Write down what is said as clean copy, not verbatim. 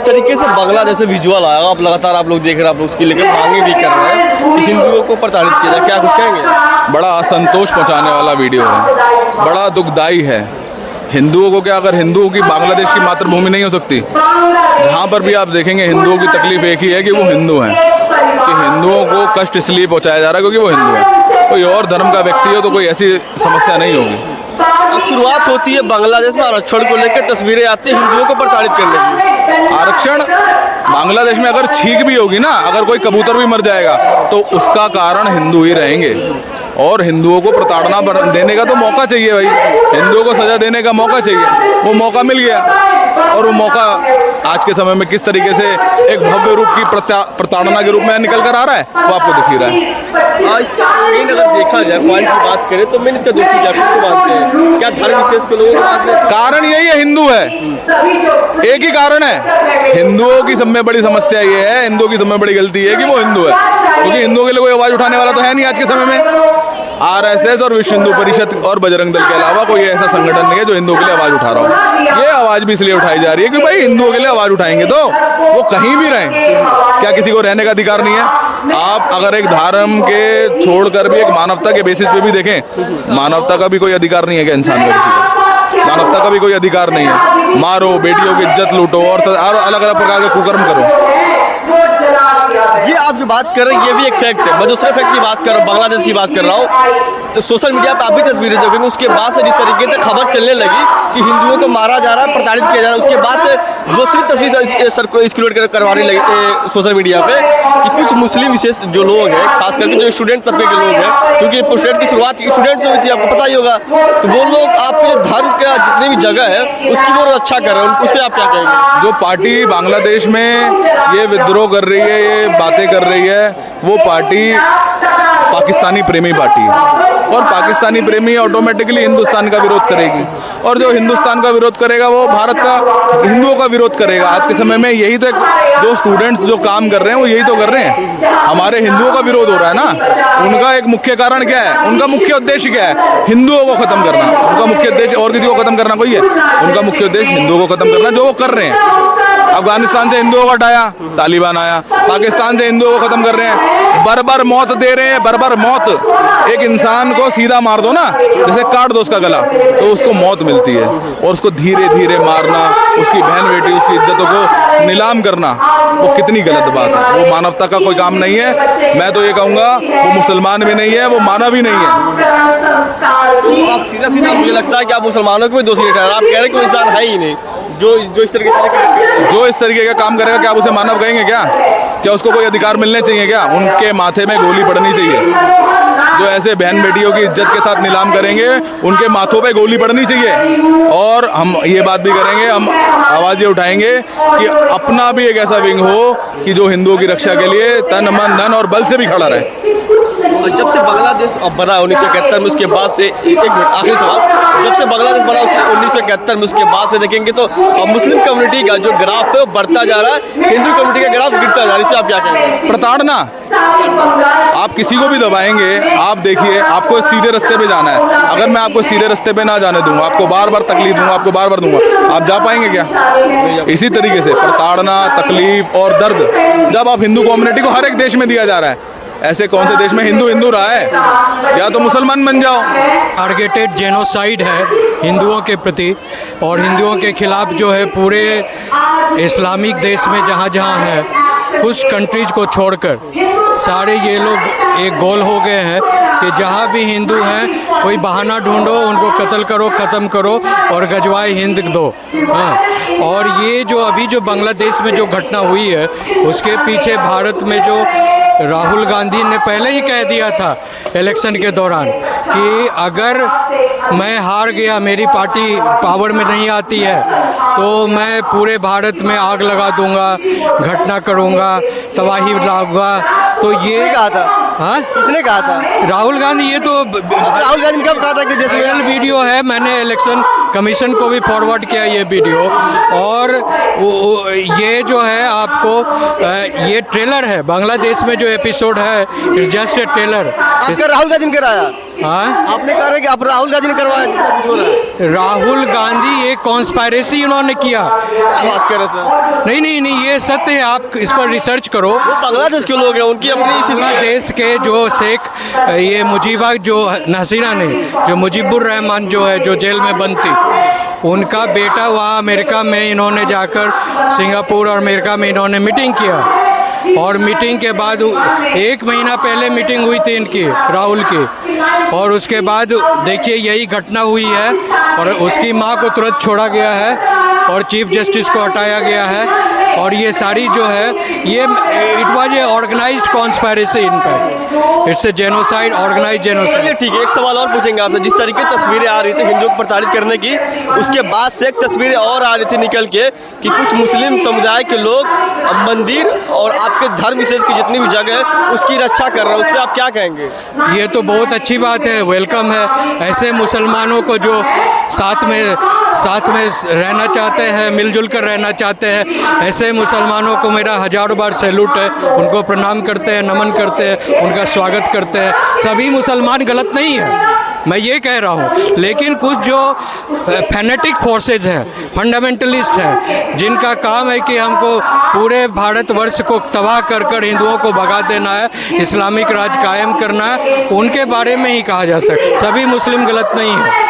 तरीके से बांग्लादेश से विजुअल आया, आप लगातार आप लोग देख रहे हैं, आप लोग उसकी लेकर मांगे भी कर रहे हैं कि हिंदुओं को प्रताड़ित किया जाए, क्या कुछ कहेंगे? बड़ा असंतोष पहुंचाने वाला वीडियो है, बड़ा दुखदाई है। हिंदुओं को क्या, अगर हिंदुओं की बांग्लादेश की मातृभूमि नहीं हो सकती? जहाँ पर भी आप देखेंगे हिंदुओं की तकलीफ एक ही है कि वो हिंदू हैं, कि हिंदुओं को कष्ट इसलिए पहुंचाया जा रहा है क्योंकि वो हिंदू है। कोई और धर्म का व्यक्ति हो तो कोई ऐसी समस्या नहीं होगी। शुरुआत होती है बांग्लादेश में आरक्षण को लेकर, तस्वीरें आती है हिंदुओं को प्रताड़ित करने की। आरक्षण बांग्लादेश में अगर छींक भी होगी ना, अगर कोई कबूतर भी मर जाएगा तो उसका कारण हिंदू ही रहेंगे। और हिंदुओं को प्रताड़ना देने का तो मौका चाहिए भाई, हिंदुओं को सजा देने का मौका चाहिए, वो मौका मिल गया। और वो मौका आज के समय में किस तरीके से एक भव्य रूप की प्रताड़ना के रूप में निकल कर आ रहा है वो आपको दिख ही रहा है। मेन अगर देखा जाए पॉइंट की बात करें तो मेन इसका दोषी क्या किसको मानते हैं? क्या धर्म विशेष को लोगों को मानते हैं? कारण यही है, हिंदू है, एक ही कारण है। हिंदुओं की सब में बड़ी समस्या ये है, हिंदुओं की सब में बड़ी गलती है कि वो हिंदू है, क्योंकि हिंदुओं के लिए कोई आवाज उठाने वाला तो है नहीं आज के समय में। आरएसएस और विश्व हिंदू परिषद और बजरंग दल के अलावा कोई ऐसा संगठन नहीं है जो हिंदुओं के लिए आवाज उठा रहा हो। ये आवाज भी इसलिए उठाई जा रही है कि भाई हिंदुओं के लिए आवाज उठाएंगे तो वो कहीं भी रहें, क्या किसी को रहने का अधिकार नहीं है? आप अगर एक धर्म के छोड़कर भी एक मानवता के बेसिस पे भी देखें, मानवता का भी कोई अधिकार नहीं है क्या इंसान का? किसी का मानवता का भी कोई अधिकार नहीं है? मारो, बेटियों की इज्जत लूटो और अलग अलग प्रकार के कुकर्म करो। ये आप जो बात कर रहे हैं ये भी एक फैक्ट है। मैं दूसरे फैक्ट की बात कर रहा हूँ, बांग्लादेश की बात कर रहा हूँ। तो सोशल मीडिया पे आप भी तस्वीरें देखोगे, उसके बाद से जिस तरीके से खबर चलने लगी कि हिंदुओं को मारा जा रहा है, प्रताड़ित किया जा रहा है, उसके बाद से दूसरी तस्वीर सर्कुलेट करवाने लगे सोशल मीडिया पे कि कुछ मुस्लिम विशेष जो लोग हैं, खास करके जो स्टूडेंट तबके के लोग हैं, क्योंकि प्रोटेस्ट की शुरुआत स्टूडेंट से हुई थी, आपको पता ही होगा, तो वो लोग आपके जो धर्म का जितनी भी जगह है उसकी वो रक्षा कर रहे हैं, उसके आप क्या कहेंगे? जो पार्टी बांग्लादेश में ये विद्रोह कर रही है, ये बातें कर रही है, वो पार्टी पाकिस्तानी प्रेमी पार्टी है। और पाकिस्तानी प्रेमी ऑटोमेटिकली हिंदुस्तान का विरोध करेगी, और जो हिंदुस्तान का विरोध करेगा वो भारत का, हिंदुओं का विरोध करेगा। आज के समय में यही तो, जो स्टूडेंट्स जो काम कर रहे हैं वो यही तो कर रहे हैं, हमारे हिंदुओं का विरोध हो रहा है ना। उनका एक मुख्य कारण क्या है, उनका मुख्य उद्देश्य क्या है? हिंदुओं को खत्म करना। उनका मुख्य उद्देश्य और किसी को खत्म करना कोई है? उनका मुख्य उद्देश्य हिंदुओं को खत्म करना, जो वो कर रहे हैं। अफगानिस्तान से हिंदुओं को हटाया, तालिबान आया, पाकिस्तान से हिंदुओं को खत्म कर रहे हैं, बर्बर मौत दे रहे हैं, बर्बर मौत। एक इंसान को सीधा मार दो ना, जैसे काट दो उसका गला, तो उसको मौत मिलती है, और उसको धीरे धीरे मारना, उसकी बहन बेटी, उसकी इज्जतों को नीलाम करना, वो कितनी गलत बात है। वो मानवता का कोई काम नहीं है। मैं तो ये कहूँगा वो मुसलमान भी नहीं है, वो मानव ही नहीं है। तो आप सीधा सीधा मुझे लगता है कि आप मुसलमानों को भी दोषी ठहरा, आप कह रहे हैं कोई इंसान है ही नहीं जो इस तरीके का काम करेगा। क्या आप उसे मानव कहेंगे? क्या उसको कोई अधिकार मिलने चाहिए? क्या उनके माथे में गोली पड़नी चाहिए? जो ऐसे बहन बेटियों की इज्जत के साथ नीलाम करेंगे उनके माथों पे गोली पड़नी चाहिए। और हम ये बात भी करेंगे, हम आवाज़ ये उठाएंगे कि अपना भी एक ऐसा विंग हो कि जो हिंदुओं की रक्षा के लिए तन मन धन और बल से भी खड़ा रहे। जब से बांग्लादेश बना 1971 में, उसके बाद से एक मिनट आखिरी सवाल, जब से बांग्लादेश बना 1971 में, उसके बाद से देखेंगे तो मुस्लिम कम्युनिटी का जो ग्राफ है वो बढ़ता जा रहा है, हिंदू कम्युनिटी का ग्राफ गिरता जा रहा है, इससे आप क्या कहेंगे? प्रताड़ना, आप किसी को भी दबाएंगे, आप देखिए आपको सीधे रास्ते पे जाना है। अगर मैं आपको सीधे रास्ते पे ना जाने दूंगा, आपको बार बार तकलीफ दूंगा, आपको बार बार दूंगा, आप जा पाएंगे क्या? इसी तरीके से प्रताड़ना, तकलीफ और दर्द जब आप हिंदू कम्युनिटी को हर एक देश में दिया जा रहा है, ऐसे कौन से देश में हिंदू रहा है? या तो मुसलमान बन जाओ। टारगेटेड जेनोसाइड है हिंदुओं के प्रति, और हिंदुओं के खिलाफ जो है पूरे इस्लामिक देश में जहाँ जहाँ है, कुछ कंट्रीज को छोड़कर सारे ये लोग एक गोल हो गए हैं कि जहाँ भी हिंदू हैं कोई बहाना ढूंढो, उनको कत्ल करो, ख़त्म करो और गजवाए हिंद दो। हाँ, और ये जो अभी जो बांग्लादेश में जो घटना हुई है उसके पीछे भारत में जो राहुल गांधी ने पहले ही कह दिया था इलेक्शन के दौरान कि अगर मैं हार गया, मेरी पार्टी पावर में नहीं आती है, तो मैं पूरे भारत में आग लगा दूंगा, घटना करूंगा, तबाही लाऊंगा। तो ये कहा था? हाँ, किसने कहा था? राहुल गांधी। ये तो राहुल गांधी ने कब कहा था कि वायरल वीडियो है, मैंने इलेक्शन कमीशन को भी फॉरवर्ड किया ये वीडियो। और ये जो है आपको ये ट्रेलर है, बांग्लादेश में जो एपिसोड है इट्स जस्ट ए ट्रेलर। आपका राहुल गांधी ने कराया, हाँ, आपने कहा है कि आप राहुल गांधी ने करवाया, कितना कुछ हो रहा है। राहुल गांधी एक कॉन्स्पायरेसी उन्होंने किया। क्या बात कर रहे सर? नहीं, ये सत्य है, आप इस पर रिसर्च करो। वो बांग्लादेश के लोग हैं, उनकी अपनी स्थिति है। बांग्लादेश के जो शेख ये मुजीबा जो हसीना ने, जो मुजीबुर रहमान जो है, जो जेल में बंद थी, उनका बेटा वहाँ अमेरिका में इन्होंने जाकर सिंगापुर और अमेरिका में इन्होंने मीटिंग किया। और मीटिंग के बाद 1 महीना पहले मीटिंग हुई थी इनकी, राहुल की, और उसके बाद देखिए यही घटना हुई है और उसकी मां को तुरंत छोड़ा गया है और चीफ जस्टिस को हटाया गया है। और ये सारी जो है ये it was a organised conspiracy, in fact it's a genocide, organised genocide. चलिए ठीक है, एक सवाल और पूछेंगे आपसे। जिस तरीके की तस्वीरें आ रही थी हिंदुओं को प्रताड़ित करने की, उसके बाद से एक तस्वीरें और आ रही थी निकल के कि कुछ मुस्लिम समुदाय के लोग मंदिर और आपके धर्म विशेष की जितनी भी जगह है उसकी रक्षा कर रहे हैं, उस पर आप क्या कहेंगे? ये तो बहुत अच्छी बात है, वेलकम है। ऐसे मुसलमानों को जो साथ में रहना चाहते हैं, मिलजुल कर रहना चाहते हैं, ऐसे मुसलमानों को मेरा हजारों बार सैल्यूट है। उनको प्रणाम करते हैं, नमन करते हैं, उनका स्वागत करते हैं। सभी मुसलमान गलत नहीं है, मैं ये कह रहा हूँ, लेकिन कुछ जो फैनेटिक फोर्सेज हैं, फंडामेंटलिस्ट हैं, जिनका काम है कि हमको पूरे भारतवर्ष को तबाह कर कर हिंदुओं को भगा देना है, इस्लामिक राज कायम करना है, उनके बारे में ही कहा जा सकता। सभी मुस्लिम गलत नहीं है।